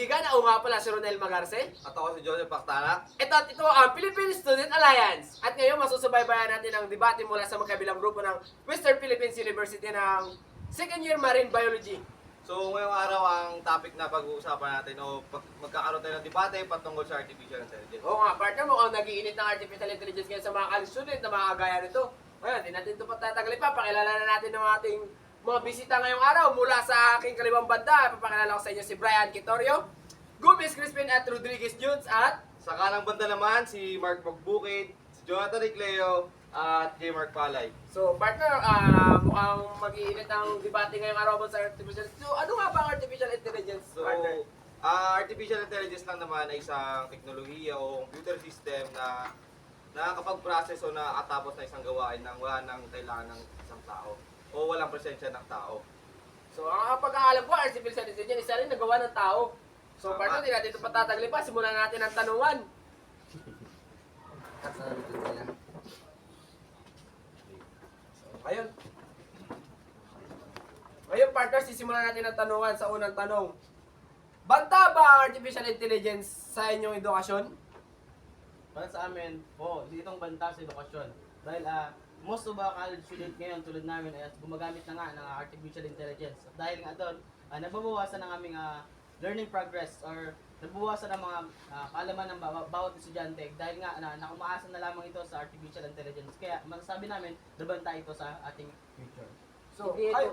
kaibigan. Ako nga pala si Ronel Magarce. At ako si Joseph Pactana. Ito ang Philippine Student Alliance. At ngayon masusubaybayan natin ang debate mula sa magkabilang grupo ng Western Philippines University ng second year Marine Biology. So ngayong araw ang topic na pag-uusapan natin o magkakaroon tayo ng debate patungkol sa artificial intelligence. Oo nga, partner, mukhang nag-iinit ng artificial intelligence ngayon sa mga college student na mga kagaya nito. Ngayon, di natin ito patatagalin pa. Pakilala na natin ng ating mga bisita ngayong araw mula sa aking kaliwang banda. Papakilala ko sa inyo si Brian Quitorio, Gomez Crispin at Rodriguez Jones at Sa kanang banda naman si Mark Magbukid, si Jonathan Icleo, at J. Mark Palay. So, partner, mukhang mag-iinit ang debate ngayong araw about sa artificial intelligence. So, ano nga ba ang artificial intelligence, So, partner? artificial intelligence lang naman ay isang teknolohiya o computer system na nakakapag-process o nakakatapos na isang gawain nang wala nang kailangan ng isang tao o walang presensya ng tao. So, ang pagkakalam ko, artificial intelligence, isa rin nagawa ng tao. So, Tama. partner, di natin ito patatagalin pa. Simulan natin ang tanungan. Ayun. Ngayon, partner, sisimulan natin ang tanungan sa unang tanong. Banta ba ang artificial intelligence sa inyong edukasyon? Para sa amin, itong banta sa edukasyon. Dahil most of our college student ngayon tulad namin ay gumagamit na nga ng artificial intelligence. At dahil nga doon, nababawasan ng aming learning progress or nababawasan ng mga kaalaman ng bawat estudyante dahil nga umaasa na lamang ito sa artificial intelligence. Kaya masasabi namin, nabanta ito sa ating future. So, Hindi ito- kayo,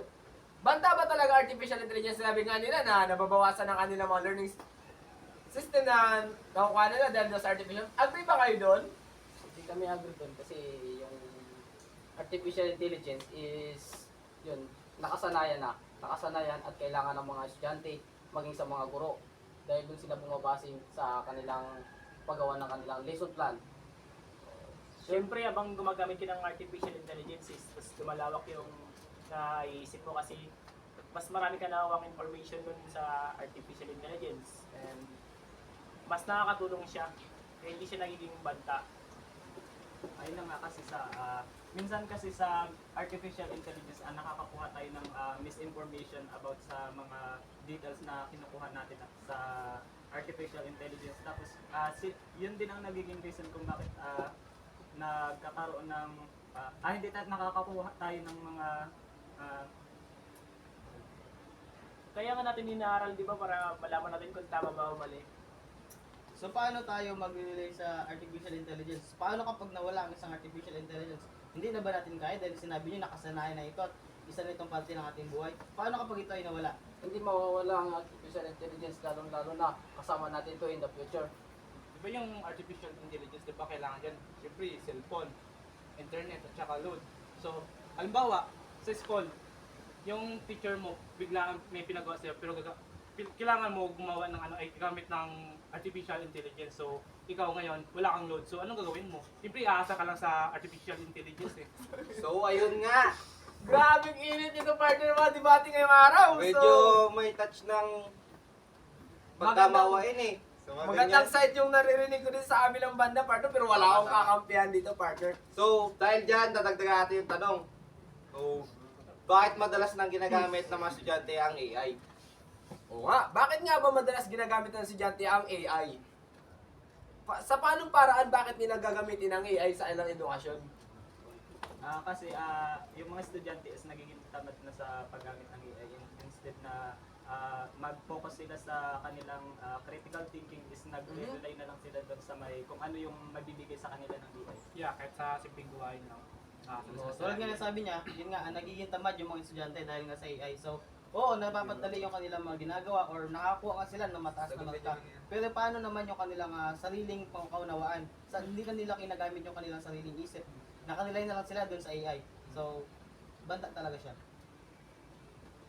banta ba talaga artificial intelligence? Sabi nga nila na nababawasan ng kanilang mga learning system na nakukuha nila dahil sa artificial. Agree ba kayo doon? Hindi kami agree doon kasi yung artificial intelligence is yun, nakasanayan at kailangan ng mga estudyante maging sa mga guro dahil doon sila bumabase sa kanilang paggawa ng kanilang lesson plan. Siyempre, habang gumagamit ka ng artificial intelligence, mas lumalawak yung naiisip mo kasi mas marami ka nakawang information dun sa artificial intelligence. And mas nakakatulong siya, kaya hindi siya nagiging banta. Ayun na nga kasi minsan kasi sa artificial intelligence, nakakakuha tayo ng misinformation about sa mga details na kinukuha natin sa artificial intelligence. Tapos, yun din ang nagiging reason kung bakit nagkakaroon ng hindi nakakakuha tayo ng mga kaya nga natin inaaral, di ba, para malaman natin kung tama ba o mali. So paano tayo mag-relay sa artificial intelligence? Paano kapag nawala ang isang artificial intelligence? Hindi na ba natin kaya dahil sinabi nyo nakasanayan na ito at isa na itong parte ng ating buhay? Paano kapag ito ay nawala? Hindi mawawala ang artificial intelligence lalong-lalo na kasama natin ito in the future. Di ba yung artificial intelligence, di ba kailangan dyan? Siyempre, cellphone, internet, at saka load. So, halimbawa, sa school, yung teacher mo, biglaan may pinagawa sa'yo, pero kailangan mo gumawa ng ay gamit ng artificial intelligence. So, ikaw ngayon, wala kang load. So, anong gagawin mo? Siyempre, aasa ka lang sa artificial intelligence eh. So ayun nga, Grabing init ito, partner, ng mga debate ngayong araw. medyo may touch ng pagkamawain eh. So, mga Magandang ganyan. side yung naririnig ko din sa kabilang banda, partner, pero wala akong kakampihan dito, partner. So, dahil dyan, dadagdagan natin yung tanong. So, bakit madalas nang ginagamit ng mga estudyante ang AI? Oo nga, bakit nga ba madalas ginagamit ng estudyante ang AI? Sa paanong paraan bakit nila gagamitin ang AI sa ilang edukasyon? Kasi yung mga estudyante is nagiging tamad na sa paggamit ng AI. Instead na mag-focus sila sa kanilang critical thinking is nag-rely na lang sila doon sa kung ano yung magbibigay sa kanila ng AI. Yeah, kahit sa simpleng buhayin lang. Tulad nga sabi niya, yun nga, nagiging tamad yung mga estudyante dahil nga sa AI. So, oo, napapadali yung kanilang mga ginagawa or nakakuha nga sila ng mataas na marka. Pero paano naman yung kanilang sariling pangkaunawaan? Hindi kanila kinagamit yung kanilang sariling isip. Nakanilay na lang sila dun sa AI. So, banta talaga siya.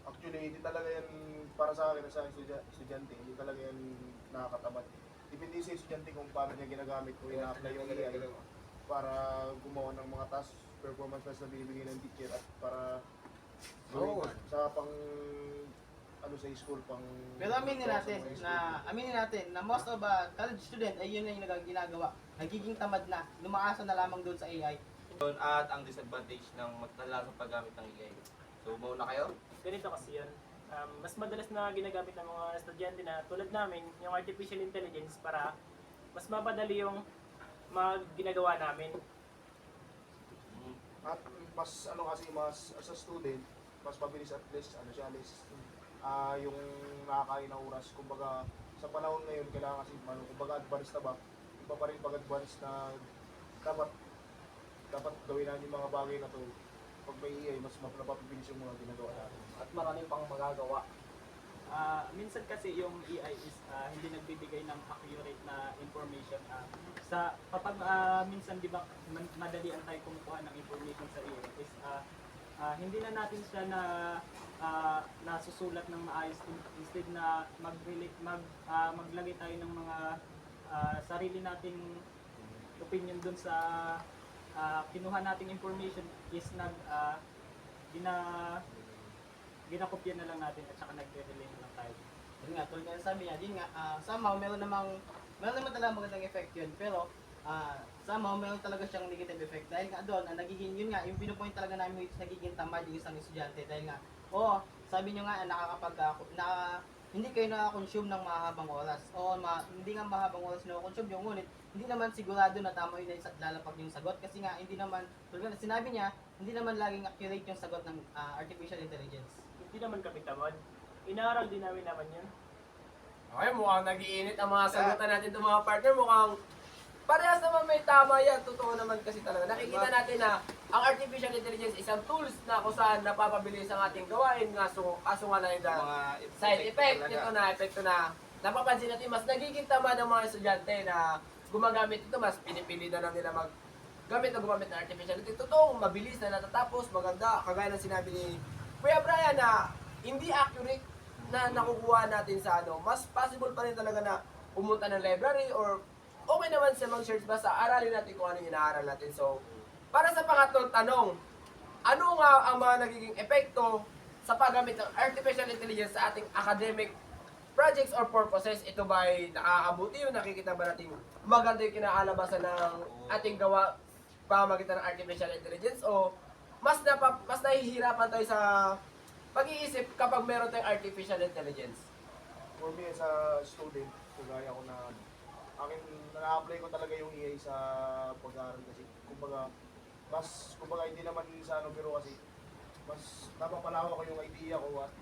Actually, hindi talaga yan para sa akin sa estudyante, hindi talaga yan nakakatamad. Depende sa estudyante kung paano niya ginagamit kung ina-apply yung AI para gumawa ng mga task, performance test na binibigay ng teacher at para gawin sa pang sa school pang. Pero aminin natin na most of college student ay yun na yung ginagawa. Nagiging tamad na, lumaasa na lamang doon sa AI. At ang disadvantage ng magtala sa paggamit ng AI. So, mauna kayo? Ganito kasi yan. mas madalas na ginagamit ng mga estudyante na tulad namin, yung artificial intelligence para mas mapadali yung mga ginagawa namin. At mas ano kasi mas as a student, mas mabilis at least ano siya, less yung nakakain na oras. Kumbaga sa panahon ngayon kailangan kasi ano, kumbaga advanced na ba? Iba pa rin pag advanced na dapat gawin natin yung mga bagay na to. Pag may AI, mas napapabilis yung mga ginagawa natin. At marami pang magagawa. Minsan kasi yung AI is hindi nagbibigay ng accurate na information. Kapag minsan di ba madalian tayo kumukuha ng information sa AI is hindi na natin siya na nasusulat ng maayos instead na maglagay tayo ng mga sarili nating opinion dun sa kinuha nating information is ginakopya na lang natin at saka nagre-relay na lang tayo. Yun nga, tulad nga sabi niya, yun nga, somehow meron naman talaga magandang effect yun, pero somehow meron talaga siyang negative effect. Dahil nga doon, nagiging, yun nga, yung pinupoint talaga namin which nagiging tamad yung isang estudyante. Dahil nga, sabi niyo nga, hindi kayo nakakonsume ng mahabang oras. Hindi nga mahabang oras nakakonsume yung ngunit, hindi naman sigurado na tama yun na lalapag yung sagot. Kasi nga, hindi naman, tulad nga, sinabi niya, hindi naman laging accurate yung sagot ng artificial intelligence. Hindi naman kami tamad. Inaaral din namin yun. Okay, mukhang nag-iinit ang mga sagutan natin itong mga partner. Mukhang parehas naman may tama yan. Totoo naman kasi talaga. Nakikita natin na ang artificial intelligence isang tools na kung saan napapabilis ang ating gawain. Kaso nga na yung Mga side effect. talaga. Epekto na napapansin natin mas nagiging tama ng mga estudyante na gumagamit ito. Mas pinipili na lang nila gumamit ng artificial intelligence. Totoo, mabilis na natatapos, maganda. Kagaya ng sinabi ni Kuya Brian na hindi accurate na nakukuha natin sa mas possible pa rin talaga na pumunta ng library or okay naman siya mag-search basta aralin natin kung ano yung inaaral natin. So, para sa pangatlong tanong, ano nga ang mga nagiging epekto sa paggamit ng artificial intelligence sa ating academic projects or purposes? Ito ba ay nakakabuti o nakikita ba natin maganda yung kinakalabasan ng ating gawa pamamagitan ng artificial intelligence o mas nahihirapan tayo sa pag-iisip kapag meron tayong artificial intelligence? For me as a student, kagaya ko na na-apply ko talaga yung AI sa pag-aaral kasi kumbaga hindi naman sa pero kasi mas napapalawak ko yung idea ko at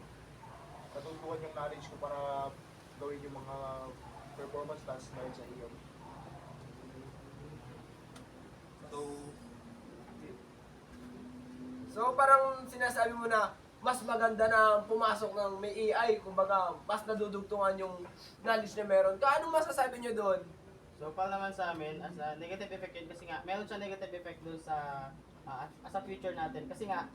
natutukan yung knowledge ko para gawin yung mga performance tasks dahil sa AI. So parang sinasabi mo na mas maganda na pumasok ng may AI, kumbaga mas nadudugtungan yung knowledge na meron ka. Anong masasabi nyo doon? So, para naman sa amin, as a negative effect yun, kasi nga, meron siya negative effect doon sa future natin. Kasi nga,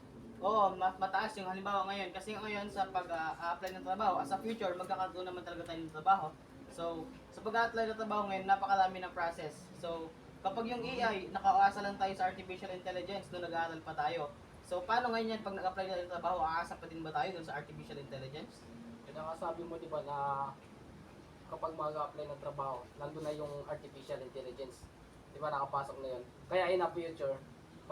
mataas yung halimbawa ngayon. Kasi ngayon sa pag-apply ng trabaho, as a future, magkakaroon naman talaga tayo ng trabaho. So, sa pag-apply ng trabaho ngayon, napakarami ng process. So, kapag yung AI, nakaasa lang tayo sa artificial intelligence, doon nag-aaral pa tayo. So, paano ngayon yan, pag nag-apply tayo ng trabaho, aasa pa din ba tayo doon sa artificial intelligence? Kaya nga sabi mo, di ba, na kapag mag-apply ng trabaho, nandun na yung artificial intelligence. Di ba, nakapasok na yun. Kaya in a future,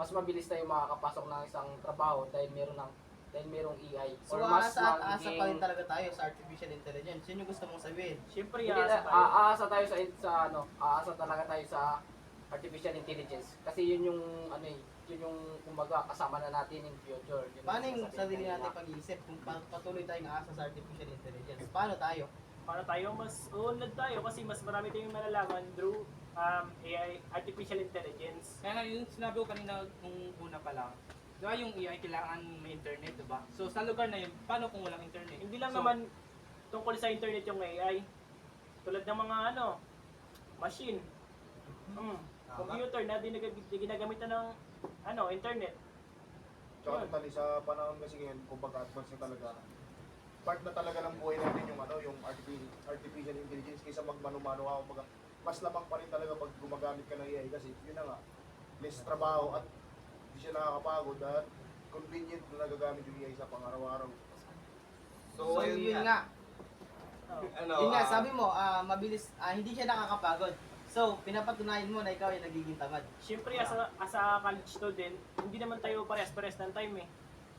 mas mabilis tayo makakapasok ng isang trabaho dahil merong AI. So, aasa pa rin talaga tayo sa artificial intelligence. Yun yung gusto mong sabihin. Siyempre, Hindi aasa tayo aasa talaga tayo sa artificial intelligence. Kasi yun yung kumbaga kasama na natin in future. Yun Paano yung sasabihin sarili kanina. natin pag-iisip kung patuloy tayong aasa sa artificial intelligence? Paano tayo? Para tayo mas uunlad tayo kasi mas marami tayong malalaman through AI, artificial intelligence. Kaya nga yung sinabi ko kanina nung una pa lang, di ba yung AI kailangan may internet, di ba? So sa lugar na yun, paano kung walang internet? Hindi lang So, naman tungkol sa internet yung AI. Tulad ng mga machine, computer na ginagamit na ng internet. Tsaka totally sa panahon kasi ngayon, kumbaga advance na talaga. Part na talaga ng buhay natin yung artificial intelligence kaysa magmano-mano ka. Kumbaga, mas lamang pa rin talaga pag gumagamit ka ng AI kasi yun na nga, less trabaho at hindi siya nakakapagod at convenient na nagagamit yung AI sa pang-araw-araw. So, yun nga. Yun nga, sabi mo, mabilis, hindi siya nakakapagod. So, pinapatunayan mo na ikaw ay nagiging tamad. Siyempre, as a college student, hindi naman tayo parehas-parehas ng time eh.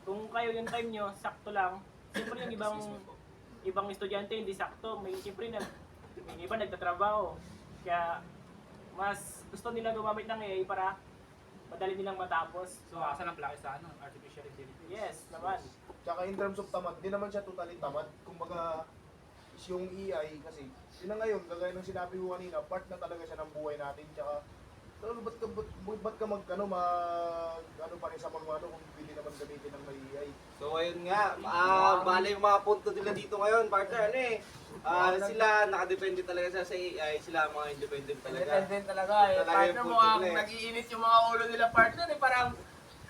Kung kayo yung time nyo, sakto lang, siyempre yung ibang estudyante hindi sakto, may siyempre may iba nagtatrabaho. Kaya mas gusto nila gumamit ng AI para madali nilang matapos. So, asa ng plaki sa artificial intelligence? Yes, naman. Tsaka in terms of tamad, di naman siya totally tamad. Kumbaga, is yung AI kasi, yun na ngayon, kagaya ng sinabi ko kanina, part na talaga siya ng buhay natin. Tsaka, ba't ka ano pa rin sa mga ano kung pwede naman gamitin ng may AI. So ayun nga, bale yung mga punto nila dito ngayon, partner, sila nakadepende talaga sa AI, sila mga independent talaga. Independent talaga eh. Talaga Partner yung mo punto nga, nila eh. nag-iinit yung mga ulo nila partner eh. Parang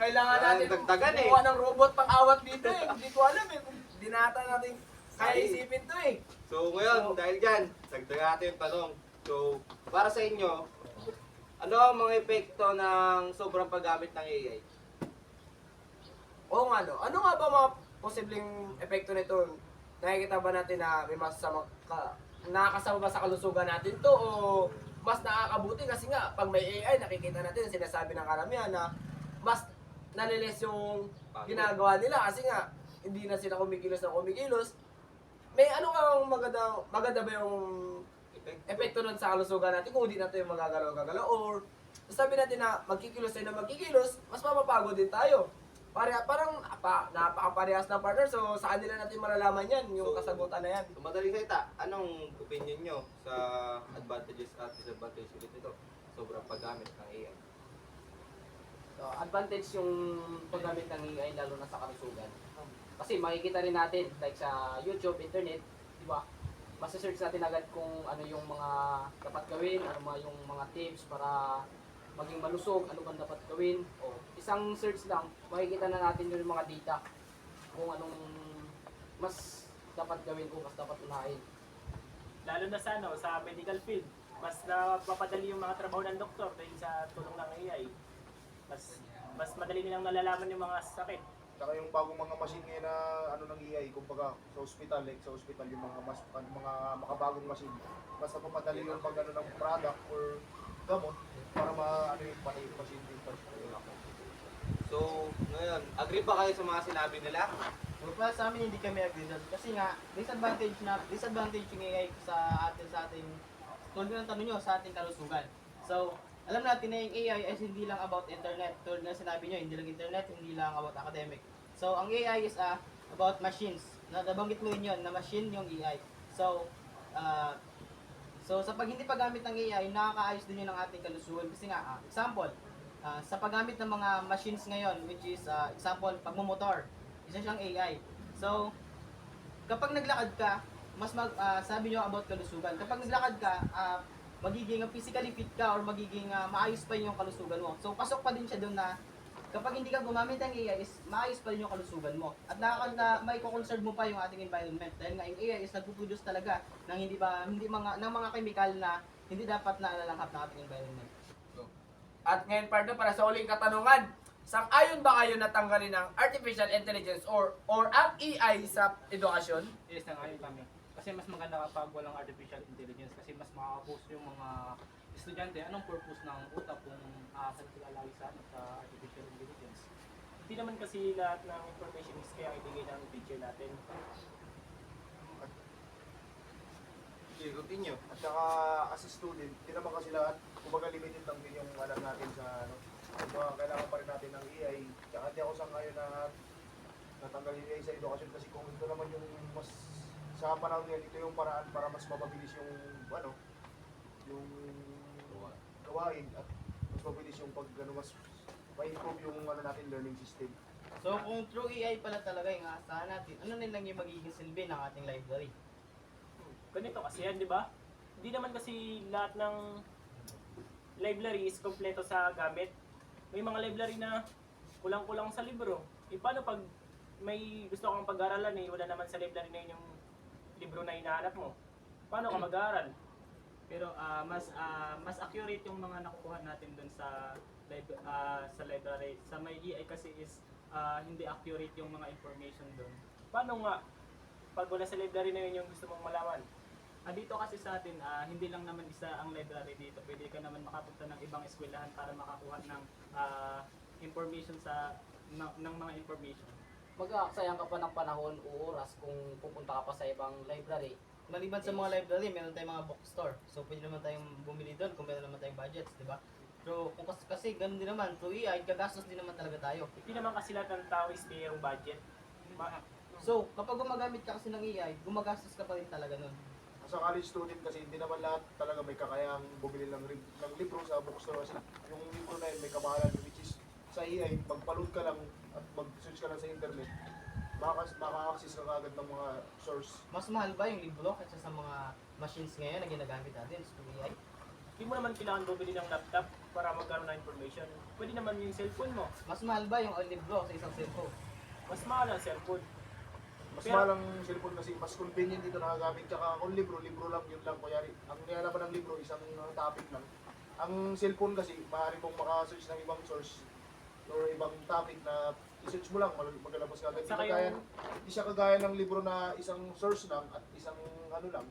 kailangan natin dagdagan eh. kumuha ng robot pang awat dito eh. Hindi ko alam eh. Kung dinata natin kaya isipin to eh. So ngayon, dahil dyan, dagdagan natin yung tanong. So, para sa inyo, ano ang mga epekto ng sobrang paggamit ng AI? Oo nga no. Ano nga ba mga posibleng epekto nito? Nakikita ba natin na may nakakasama ba sa kalusugan natin to o mas nakakabuti kasi nga pag may AI nakikita natin sinasabi ng karamihan na mas nalilis yung ginagawa nila kasi nga hindi na sila kumikilos ng kumikilos. May ano kang maganda ba yung epekto nun sa kalusugan natin kung hindi natin yung magagalaw-gagalaw or sabi natin na magkikilos tayo na magkikilos, mas mapapagod din tayo. Parang napakaparehas ng partner, so sa kanila natin malalaman yan, yung kasagutan na yan. So, madaling salita, anong opinion nyo sa advantages at disadvantages ulit nito? Sobrang paggamit ng AI. So, advantage yung paggamit ng AI lalo na sa kalusugan. Kasi makikita rin natin, like sa YouTube, internet, di ba? Masa-search natin agad kung ano yung mga dapat gawin, ano yung mga tips para maging malusog, ano bang dapat gawin. O, isang search lang, makikita na natin yung mga data kung anong mas dapat gawin o mas dapat unahin. Lalo na sa medical field, mas napapadali yung mga trabaho ng doktor dahil sa tulong ng AI. Mas madali nilang nalalaman yung mga sakit. Tsaka yung bagong mga machine ngayon na ano ng AI, kumbaga sa ospital, like sa ospital yung mga makabagong machine, mas napapadali yung pag ano ng product or gamot para maano yung pati yung machine din. So, ngayon, agree ba kayo sa mga sinabi nila? So, para sa amin hindi kami agree doon. Kasi nga, disadvantage yung AI sa ating tulad ng tanong nyo, sa ating kalusugan. So, alam natin na yung AI ay hindi lang about internet. Tulad ng sinabi nyo, hindi lang internet, hindi lang about academic. So, ang AI is about machines. Nabanggit mo yun na machine yung AI. So, sa pag hindi paggamit ng AI, nakakaayos din yun ng ating kalusugan. Kasi nga, example, sa paggamit ng mga machines ngayon, which is, example, pagmumotor, isa siyang AI. So, kapag naglakad ka, sabi nyo about kalusugan, kapag naglakad ka, magiging physically fit ka or magiging maayos pa yung kalusugan mo. So, pasok pa din siya doon na kapag hindi ka gumamit ng AI is maayos pa rin yung kalusugan mo. At may conserve mo pa yung ating environment. Dahil nga yung AI is nagpo-produce talaga ng mga chemical na hindi dapat na nalalanghap ng ating environment. At ngayon partner, para sa uling katanungan, sang-ayon ba kayo na tanggalin ang artificial intelligence or ang AI sa edukasyon? Yes, nangayon kami. Kasi mas maganda kapag walang artificial intelligence kasi mas makaka-boost yung mga estudyante. Anong purpose ng utak kung aasal sila lagi sa artificial intelligence? Hindi naman kasi lahat ng information is kaya ibigay ng teacher natin. Okay, continue. At saka as a student, hindi naman kasi lahat, kumbaga limited lang din yung alam natin sa ano. Kumbaga kailangan pa rin natin ng AI. Tsaka hindi ako sang-ayon na natanggal yung AI sa edukasyon kasi kung ito naman yung mas sa panahon ngayon, ito yung paraan para mas mapabilis yung yung gawain at mas mabilis yung mas ma-improve yung natin learning system. So, kung true AI pala talaga yung aasahan natin, ano nilang yung magiging silbi ng ating library? Ganito kasi yan, di ba? Hindi naman kasi lahat ng library is kompleto sa gamit. May mga library na kulang-kulang sa libro. Paano pag may gusto kang pag-aralan wala naman sa library na yun yung libro na hinahanap mo? Paano ka mag-aaral? Pero mas accurate yung mga nakukuha natin dun sa library. Sa may AI kasi is hindi accurate yung mga information dun. Paano nga pag wala sa library na yun yung gusto mong malaman? Dito kasi sa atin, hindi lang naman isa ang library dito. Pwede ka naman makapunta ng ibang eskwelahan para makakuha ng information ng mga information. mag-aaksayang ka pa ng panahon o oras kung pupunta ka pa sa ibang library. Maliban sa mga library, meron tayong mga bookstore. So, pwede naman tayong bumili doon kung meron naman tayong budgets, di ba? Pero kung kasi ganun din naman, through EI, gagastos din naman talaga tayo. Hindi naman kasi lahat ng tao is mayroong budget. So, kapag gumagamit ka kasi ng EI, gumagastos ka pa rin talaga nun. Sa college student kasi hindi naman lahat talaga may kakayang bumili ng libro sa bookstore kasi yung libro na yun may kamahalan which is sa EI, magpa-load ka lang at mag-search ka lang sa internet, maka-access ka agad ng mga source. Mas mahal ba yung libro kaysa sa mga machines ngayon na ginagamit natin sa EI? Hindi mo naman kailangan bumili ng laptop para magkaroon ng information. Pwede naman yung cellphone mo. Mas mahal ba yung libro sa isang cellphone? Mas mahal ang cellphone. Mas Pero- mahal ang cellphone kasi mas convenient dito nakagamit. Tsaka kung libro lang, yun lang. Kunyari, ang nilalaban ng libro, isang topic lang. Ang cellphone kasi, maaari mong makasearch ng ibang source or ibang topic na i-search mo lang, maglalabas ka agad. Saka Hindi siya kagaya ng libro na isang source lang at isang ano lang.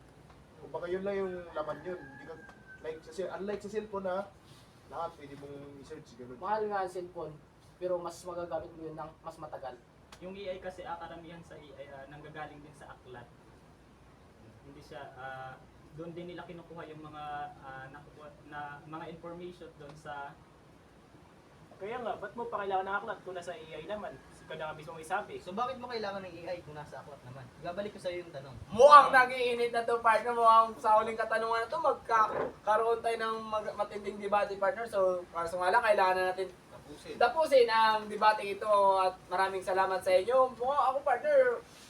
Kung baka yun lang yung laman yun. Hindi ka, unlike sa cellphone na lahat pwede mong i-search. Ganun. Mahal nga ang cellphone, pero mas magagamit mo yun ng mas matagal. Yung AI kasi karamihan sa AI nanggagaling din sa aklat. Hindi siya doon din nila kinukuha yung mga nakukuha na mga information doon sa. Kaya nga, ba't mo pa kailangan ng aklat kung nasa AI naman? Ikaw na nga mismo may sabi. So, bakit mo kailangan ng EI kung nasa aklat naman? Babalik ko sa iyo yung tanong. Mukhang nag-iinit na to, partner. Mukhang sa huling katanungan na to, magkakaroon tayo ng matinding debate, partner. So, para sa nga lang, kailangan na natin tapusin ang debate ito at maraming salamat sa inyo. Mukhang ako, partner,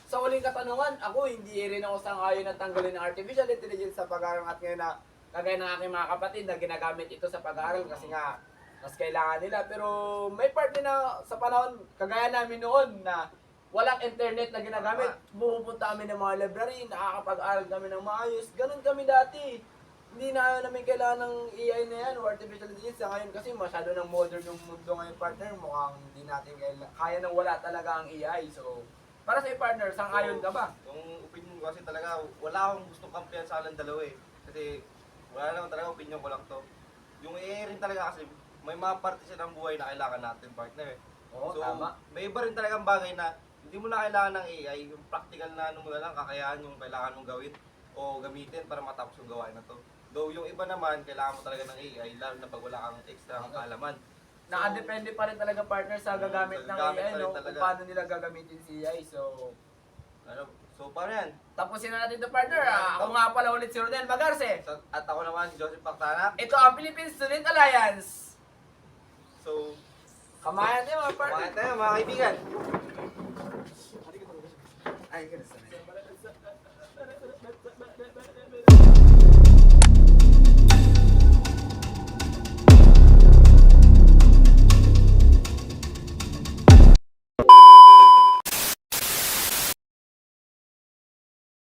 sa huling katanungan, ako hindi rin ako sang-ayon na tanggalin ng artificial intelligence sa pag-aaral at ngayon na kagaya ng aking mga kapatid na ginagamit ito sa pag-aaral kasi nga mas kailangan nila. Pero may part din na sa panahon, kagaya namin noon na walang internet na ginagamit. Pupunta kami ng mga library, nakakapag-aral kami ng maayos. Ganun kami dati. Hindi na namin kailangan ng AI na yan o artificial intelligence. Sa ngayon kasi masyado ng modern yung mundo ngayon, partner. Mukhang hindi natin kaya nang wala talaga ang AI. So, para sa partner, sang-ayon ka ba? Yung opinion ko kasi talaga, wala akong gustong kampiyan sa alang dalawa eh. Kasi wala naman talaga, opinion ko lang to. Yung AI rin talaga kasi, may mga parte siya ng buhay na kailangan natin, partner eh. Oo, So, tama. may iba rin talagang bagay na hindi mo na kailangan ng AI, yung practical na ano mo na lang, kakayahan yung kailangan mong gawin o gamitin para matapos yung gawain na to. Though yung iba naman, kailangan mo talaga ng AI, lalo na pag wala kang extra kaalaman. Nakadepende pa rin talaga, partner, sa gagamit ng gagamit AI, pa rin no? Kung talaga. paano nila gagamitin si AI. So, Paano yan? tapusin na natin ito, partner. Ako nga pala ulit si Rodel Magarce. At ako naman, si Joseph Pactana. Ito ang Philippine Student Alliance. So, Kamayan tayo, mga partner. kumain tayo mga kaibigan. Ay, ganun sa